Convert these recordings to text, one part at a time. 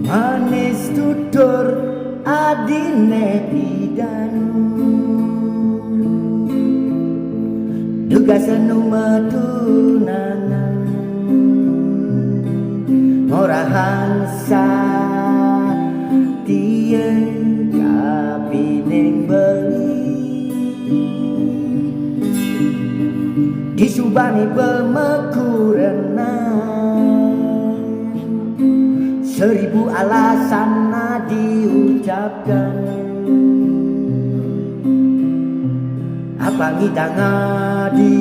Manis tutur adine pidanu duga senu metunanan morahansa tie kapining beli disubani pemekurenan seribu alasan diucapkan apa kita ngadi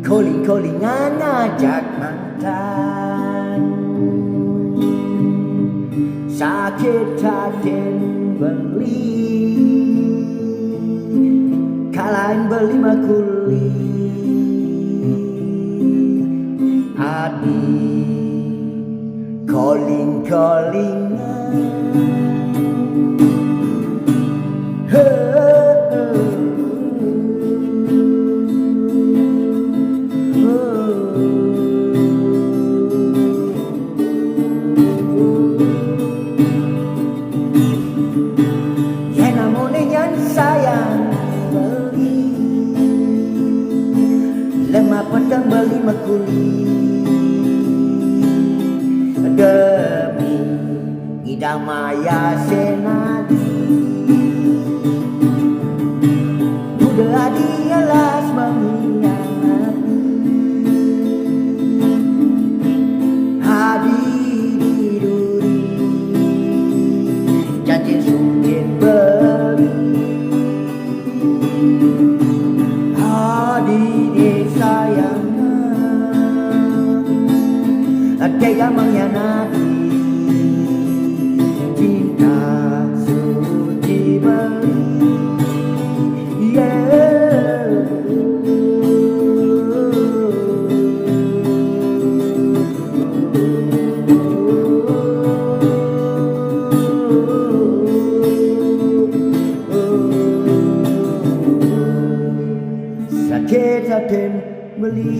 koling-kolingan ngajak mantan sakit hati beli kalahin beli makuli adi calling-callingan ya namun yang sayang beli lemah pedang beli makuli demi idang maya senadi udah dialas mengkhianati hadi diduri janji sungkin beli hadi disayang tega mengkhianati cinta suci beli sakit hati beli